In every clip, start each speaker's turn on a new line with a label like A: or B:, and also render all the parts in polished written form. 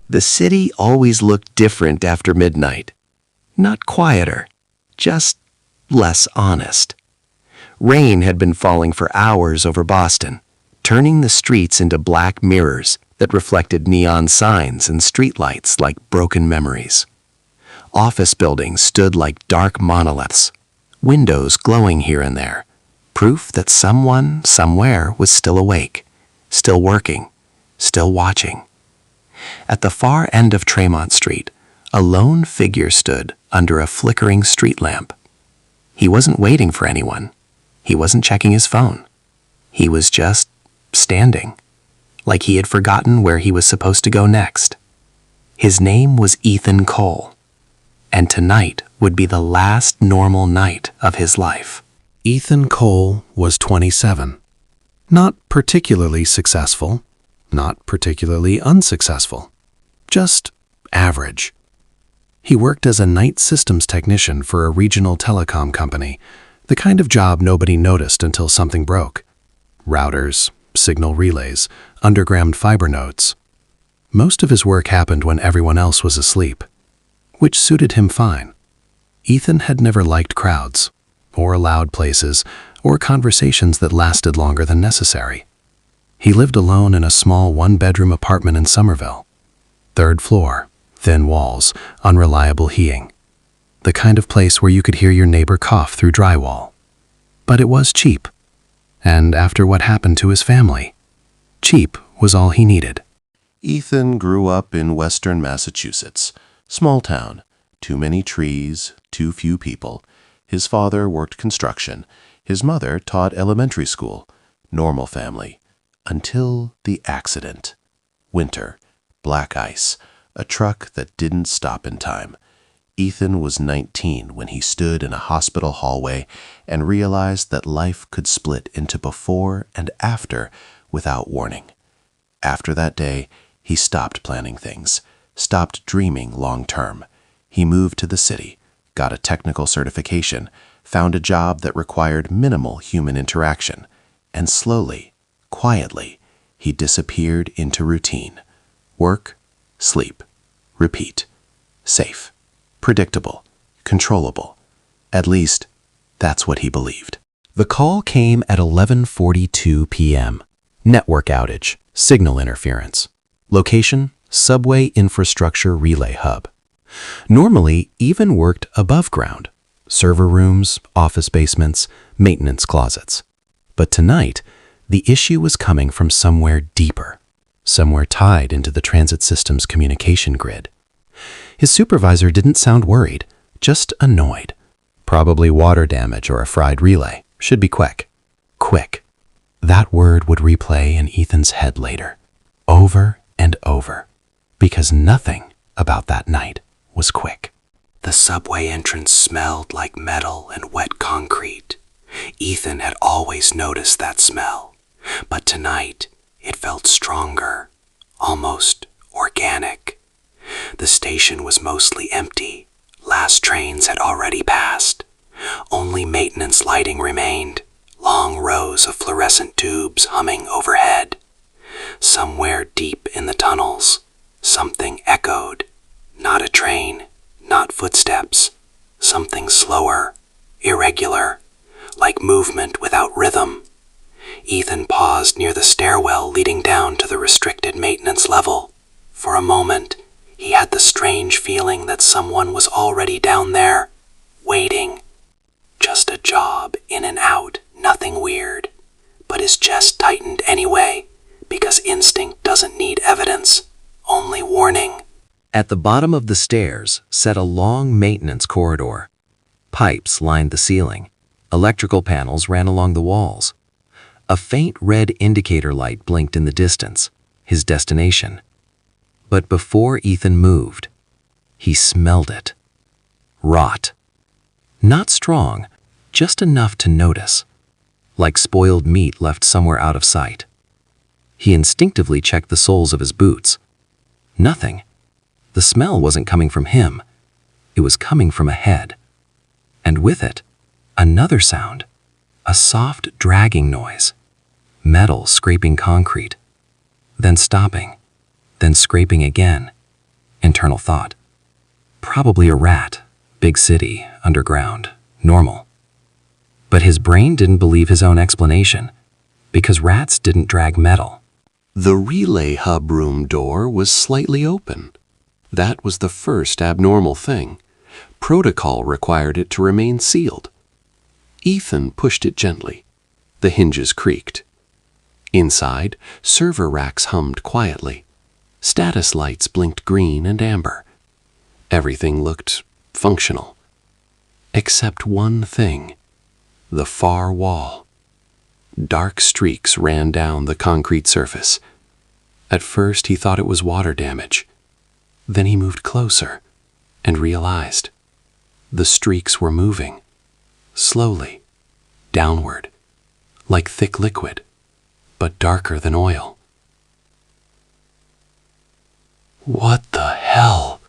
A: The city always looked different after midnight. Not quieter, just less honest. Rain had been falling for hours over Boston, turning the streets into black mirrors that reflected neon signs and streetlights like broken memories. Office buildings stood like dark monoliths, windows glowing here and there, proof that someone, somewhere was still awake, still working, still watching. At the far end of Tremont Street, a lone figure stood under a flickering street lamp. He wasn't waiting for anyone. He wasn't checking his phone. He was just standing, like he had forgotten where he was supposed to go next. His name was Ethan Cole, and tonight would be the last normal night of his life.
B: Ethan Cole was 27. Not particularly successful, not particularly unsuccessful, just average. He worked as a night systems technician for a regional telecom company, the kind of job nobody noticed until something broke. Routers, signal relays, underground fiber nodes. Most of his work happened when everyone else was asleep, which suited him fine. Ethan had never liked crowds, or loud places, or conversations that lasted longer than necessary. He lived alone in a small one-bedroom apartment in Somerville. 3rd floor, thin walls, unreliable heating. The kind of place where you could hear your neighbor cough through drywall. But it was cheap. And after what happened to his family, cheap was all he needed.
C: Ethan grew up in western Massachusetts. Small town, too many trees, too few people. His father worked construction. His mother taught elementary school. Normal family. Until the accident. Winter, black ice, a truck that didn't stop in time. Ethan was 19 when he stood in a hospital hallway and realized that life could split into before and after without warning. After that day, he stopped planning things, stopped dreaming long-term. He moved to the city, got a technical certification, found a job that required minimal human interaction, and slowly, quietly, he disappeared into routine. Work, sleep, repeat. Safe, predictable, controllable. At least, that's what he believed.
A: The call came at 11:42 p.m. Network outage, signal interference. Location, subway infrastructure relay hub. Normally, even worked above ground. Server rooms, office basements, maintenance closets. But tonight, the issue was coming from somewhere deeper, somewhere tied into the transit system's communication grid. His supervisor didn't sound worried, just annoyed. Probably water damage or a fried relay. Should be quick. Quick. That word would replay in Ethan's head later, over and over, because nothing about that night was quick. The subway entrance smelled like metal and wet concrete. Ethan had always noticed that smell, but tonight it felt stronger, almost organic. The station was mostly empty. Last trains had already passed. Only maintenance lighting remained, long rows of fluorescent tubes humming overhead. Somewhere deep in the tunnels, something echoed. Not a train, not footsteps. Something slower, irregular, like movement without rhythm. Ethan paused near the stairwell leading down to the restricted maintenance level. For a moment, he had the strange feeling that someone was already down there, waiting. Just a job, in and out, nothing weird. But his chest tightened anyway, because instinct doesn't need evidence, only warning. At the bottom of the stairs sat a long maintenance corridor. Pipes lined the ceiling. Electrical panels ran along the walls. A faint red indicator light blinked in the distance, his destination. But before Ethan moved, he smelled it. Rot. Not strong, just enough to notice, like spoiled meat left somewhere out of sight. He instinctively checked the soles of his boots. Nothing. The smell wasn't coming from him. It was coming from ahead. And with it, another sound, a soft dragging noise, metal scraping concrete, then stopping, then scraping again.
D: Internal thought. Probably a rat. Big city, underground, normal. But his brain didn't believe his own explanation, because rats didn't drag metal.
B: The relay hub room door was slightly open. That was the first abnormal thing. Protocol required it to remain sealed. Ethan pushed it gently. The hinges creaked. Inside, server racks hummed quietly. Status lights blinked green and amber. Everything looked functional. Except one thing. The far wall. Dark streaks ran down the concrete surface. At first he thought it was water damage. Then he moved closer and realized the streaks were moving, slowly, downward, like thick liquid, but darker than oil. What the hell?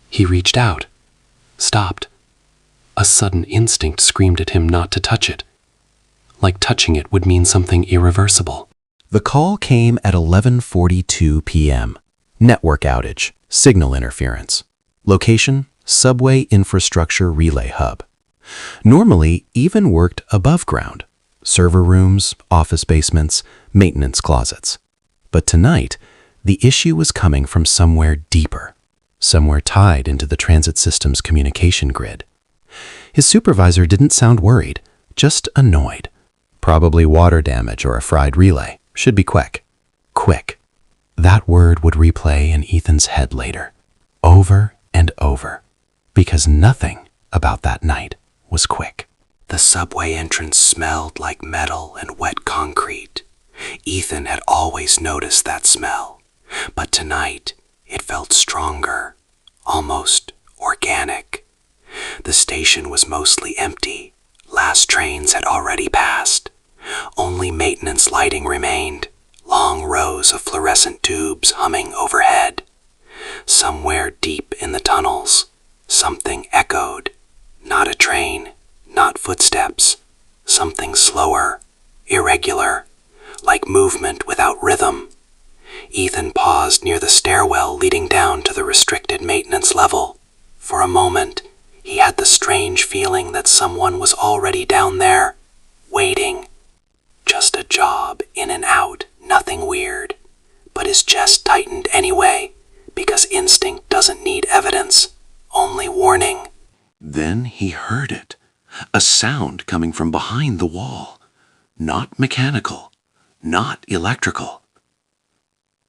B: He reached out, stopped. A sudden instinct screamed at him not to touch it, like touching it would mean something irreversible.
A: The call came at 11:42 p.m. Network outage, signal interference. Location, subway infrastructure relay hub. Normally even worked above ground, server rooms, office basements, maintenance closets. But tonight, the issue was coming from somewhere deeper, somewhere tied into the transit system's communication grid. His supervisor didn't sound worried, just annoyed. Probably water damage or a fried relay. Should be quick. Quick. That word would replay in Ethan's head later, over and over, because nothing about that night was quick.
B: The subway entrance smelled like metal and wet concrete. Ethan had always noticed that smell, but tonight it felt stronger, almost organic. The station was mostly empty. Last trains had already passed. Only maintenance lighting remained, long rows of fluorescent tubes humming overhead. Somewhere deep in the tunnels, something echoed. Not a train, not footsteps. Something slower, irregular, like movement without rhythm. Ethan paused near the stairwell leading down to the restricted maintenance level. For a moment, he had the strange feeling that someone was already down there, waiting. Just a job, in and out, nothing weird. But his chest tightened anyway, because instinct doesn't need evidence, only warning. Then he heard it, a sound coming from behind the wall. Not mechanical, not electrical.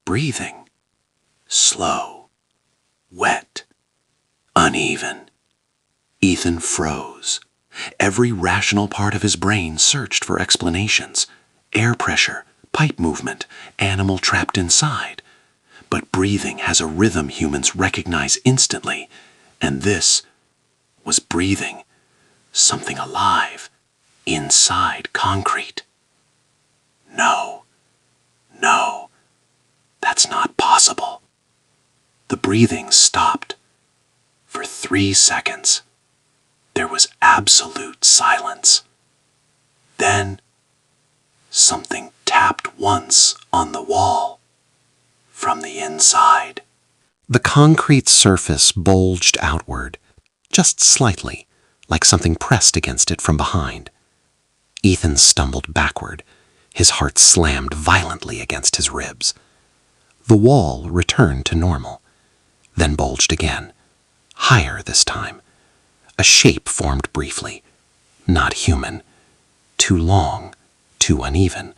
B: Breathing. Slow. Wet. Uneven. Ethan froze. Every rational part of his brain searched for explanations. Air pressure, pipe movement, animal trapped inside. But breathing has a rhythm humans recognize instantly, and this was breathing. Something alive, inside concrete. No, that's not possible. The breathing stopped. For 3 seconds, there was absolute silence. Then, something tapped once on the wall, from the inside. The concrete surface bulged outward, just slightly, like something pressed against it from behind. Ethan stumbled backward. His heart slammed violently against his ribs. The wall returned to normal, then bulged again, higher this time. A shape formed briefly, not human, too long, too uneven,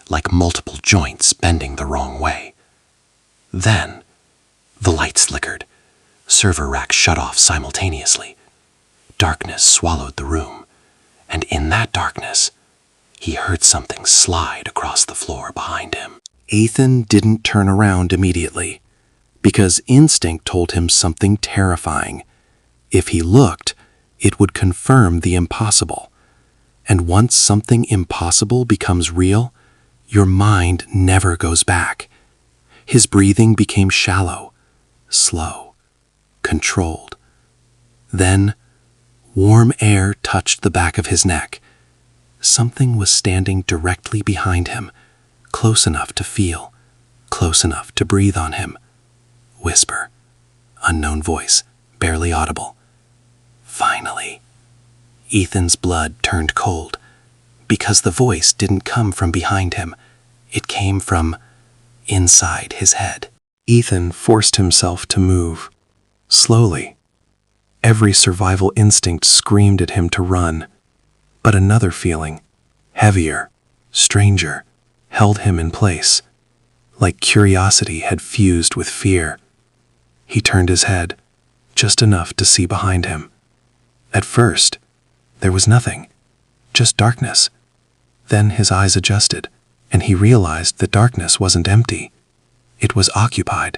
B: like multiple joints bending the wrong way. Then, the lights flickered. Server racks shut off simultaneously. Darkness swallowed the room, and in that darkness, he heard something slide across the floor behind him. Ethan didn't turn around immediately, because instinct told him something terrifying. If he looked, it would confirm the impossible. And once something impossible becomes real, your mind never goes back. His breathing became shallow, slow, controlled. Then, warm air touched the back of his neck. Something was standing directly behind him, close enough to feel, close enough to breathe on him. Whisper. Unknown voice, barely audible. Finally. Ethan's blood turned cold, because the voice didn't come from behind him. It came from inside his head. Ethan forced himself to move, slowly. Every survival instinct screamed at him to run, but another feeling, heavier, stranger, held him in place, like curiosity had fused with fear. He turned his head, just enough to see behind him. At first, there was nothing, just darkness. Then his eyes adjusted, and he realized that darkness wasn't empty. It was occupied.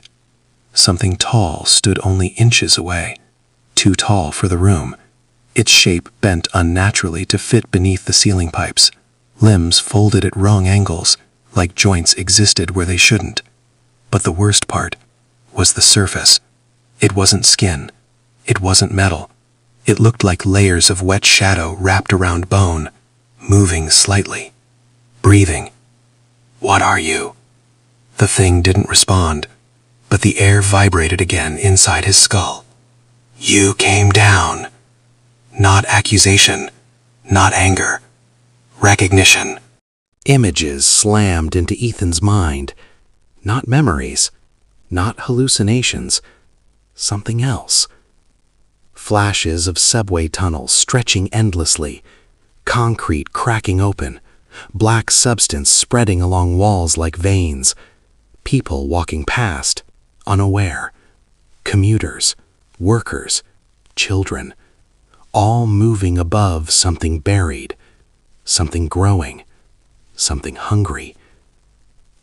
B: Something tall stood only inches away, too tall for the room. Its shape bent unnaturally to fit beneath the ceiling pipes, limbs folded at wrong angles, like joints existed where they shouldn't. But the worst part was the surface. It wasn't skin. It wasn't metal. It looked like layers of wet shadow wrapped around bone, moving slightly, breathing. "What are you?" The thing didn't respond, but the air vibrated again inside his skull. "You came down." Not accusation, not anger. Recognition. Images slammed into Ethan's mind. Not memories, not hallucinations. Something else. Flashes of subway tunnels stretching endlessly, concrete cracking open, black substance spreading along walls like veins, people walking past, unaware, commuters, workers, children, all moving above something buried, something growing, something hungry.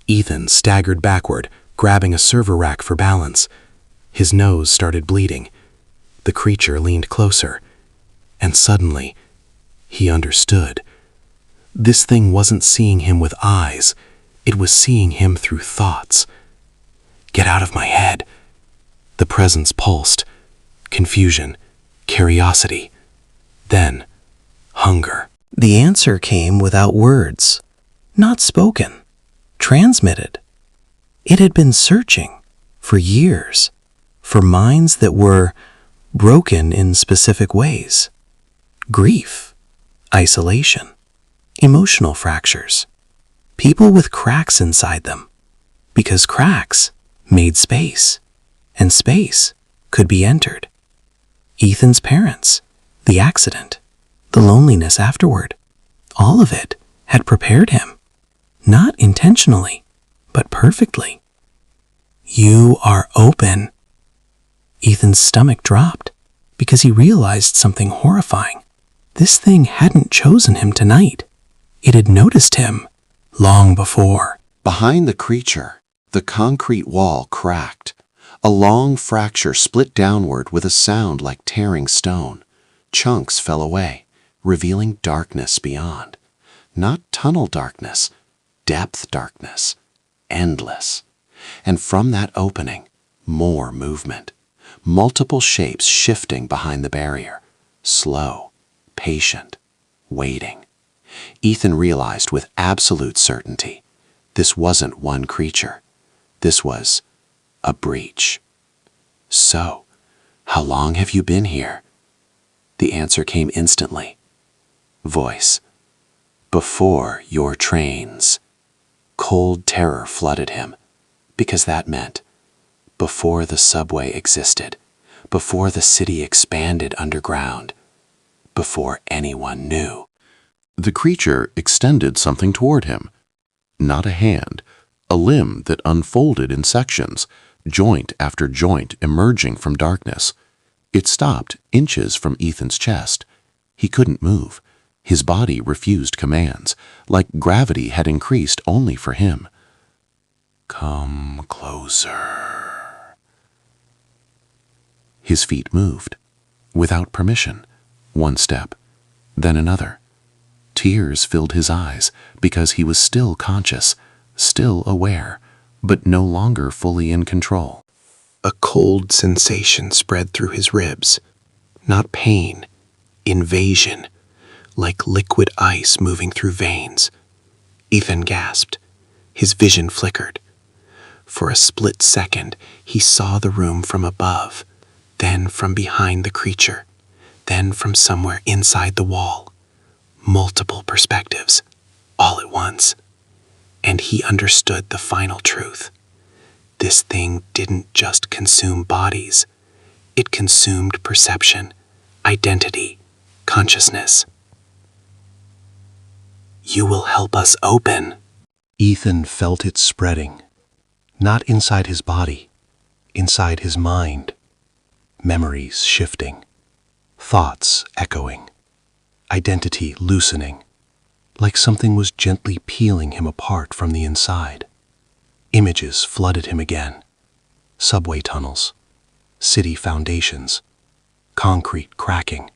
B: Ethan staggered backward, grabbing a server rack for balance. His nose started bleeding. The creature leaned closer, and suddenly, he understood. This thing wasn't seeing him with eyes, it was seeing him through thoughts. "Get out of my head." The presence pulsed. Confusion, curiosity, then hunger. The answer came without words, not spoken, transmitted. It had been searching for years, for minds that were broken in specific ways. Grief, isolation, emotional fractures, people with cracks inside them, because cracks made space, and space could be entered. Ethan's parents, the accident, the loneliness afterward, all of it had prepared him, not intentionally, but perfectly. "You are open." Ethan's stomach dropped because he realized something horrifying. This thing hadn't chosen him tonight. It had noticed him long before.
C: Behind the creature, the concrete wall cracked. A long fracture split downward with a sound like tearing stone. Chunks fell away, revealing darkness beyond. Not tunnel darkness, depth darkness, endless. And from that opening, more movement. Multiple shapes shifting behind the barrier. Slow, patient, waiting. Ethan realized with absolute certainty, this wasn't one creature. This was a breach. "So, how long have you been here?" The answer came instantly. Voice. "Before your trains." Cold terror flooded him, because that meant before the subway existed, before the city expanded underground, before anyone knew. The creature extended something toward him. Not a hand, a limb that unfolded in sections, joint after joint emerging from darkness. It stopped inches from Ethan's chest. He couldn't move. His body refused commands, like gravity had increased only for him. "Come closer." His feet moved, without permission. One step, then another. Tears filled his eyes because he was still conscious, still aware, but no longer fully in control. A cold sensation spread through his ribs. Not pain, invasion, like liquid ice moving through veins. Ethan gasped. His vision flickered.
B: For a split second, he saw the room from above, then from behind the creature, then from somewhere inside the wall. Multiple perspectives, all at once. And he understood the final truth. This thing didn't just consume bodies. It consumed perception, identity, consciousness. You will help us open.
C: Ethan felt it spreading, not inside his body, inside his mind. Memories shifting, thoughts echoing, identity loosening, like something was gently peeling him apart from the inside. Images flooded him again. Subway tunnels, city foundations, concrete cracking,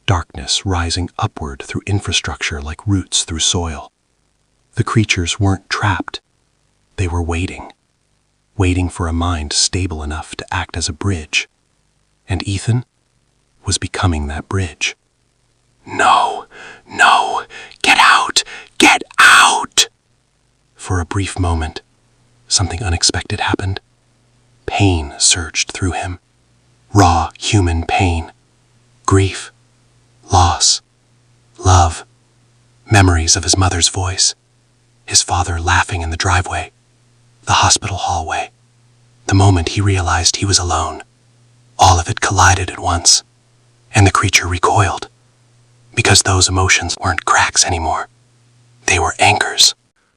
C: darkness rising upward through infrastructure like roots through soil. The creatures weren't trapped. They were waiting for a mind stable enough to act as a bridge. And Ethan was becoming that bridge. No, get out, get out! For a brief moment, something unexpected happened. Pain surged through him. Raw human pain. Grief, loss, love, memories of his mother's voice, his father laughing in the driveway, the hospital hallway. The moment he realized he was alone, all of it collided at once, and the creature recoiled, because those emotions weren't cracks anymore. They were anchors.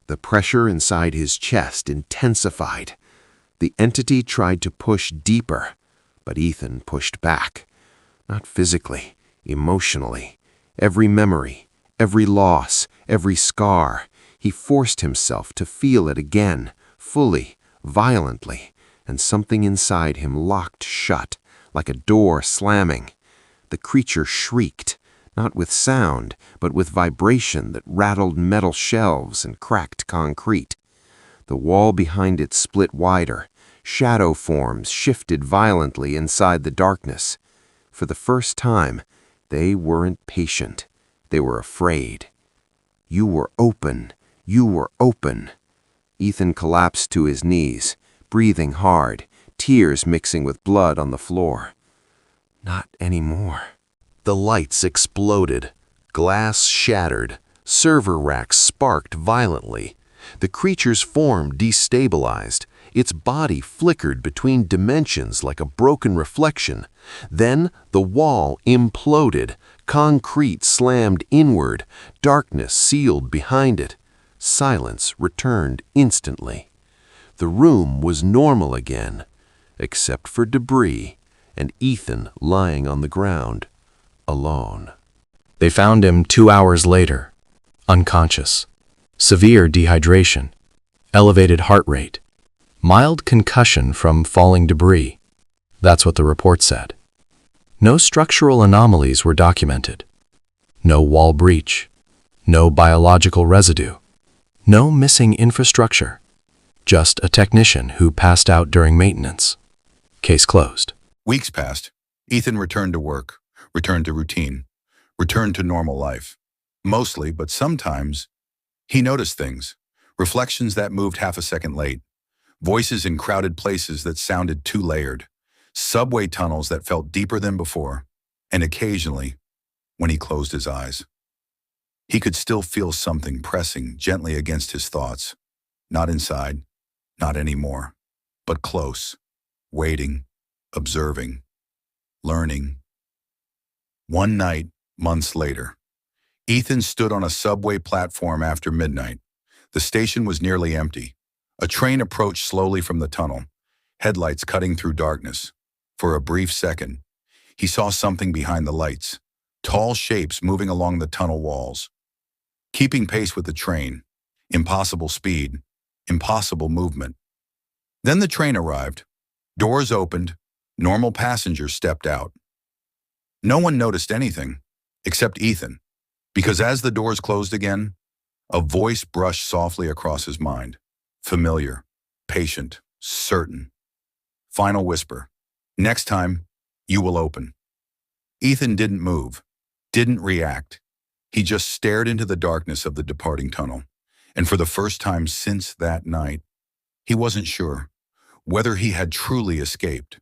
E: The pressure inside his chest intensified. The entity tried to push deeper, but Ethan pushed back. Not physically, emotionally. Every memory, every loss, every scar, he forced himself to feel it again, fully, violently, and something inside him locked shut, like a door slamming. The creature shrieked, not with sound, but with vibration that rattled metal shelves and cracked concrete. The wall behind it split wider. Shadow forms shifted violently inside the darkness. For the first time, they weren't patient. They were afraid. You were open. You were open. Ethan collapsed to his knees, breathing hard, tears mixing with blood on the floor. Not anymore. The lights exploded. Glass shattered. Server racks sparked violently. The creature's form destabilized. Its body flickered between dimensions like a broken reflection. Then the wall imploded. Concrete slammed inward. Darkness sealed behind it. Silence returned instantly. The room was normal again, except for debris and Ethan lying on the ground, alone.
A: They found him 2 hours later, unconscious, severe dehydration, elevated heart rate, mild concussion from falling debris. That's what the report said. No structural anomalies were documented. No wall breach. No biological residue. No missing infrastructure. Just a technician who passed out during maintenance. Case closed.
F: Weeks passed. Ethan returned to work, returned to routine, returned to normal life. Mostly, but sometimes, he noticed things. Reflections that moved half a second late. Voices in crowded places that sounded too layered. Subway tunnels that felt deeper than before. And occasionally, when he closed his eyes, he could still feel something pressing gently against his thoughts. Not inside, not anymore, but close, waiting, observing, learning. One night, months later, Ethan stood on a subway platform after midnight. The station was nearly empty. A train approached slowly from the tunnel, headlights cutting through darkness. For a brief second, he saw something behind the lights, tall shapes moving along the tunnel walls. Keeping pace with the train, impossible speed, impossible movement. Then the train arrived. Doors opened. Normal passengers stepped out. No one noticed anything, except Ethan, because as the doors closed again, a voice brushed softly across his mind. Familiar, patient, certain. Final whisper. Next time, you will open. Ethan didn't move, didn't react. He just stared into the darkness of the departing tunnel. And for the first time since that night, He wasn't sure whether he had truly escaped.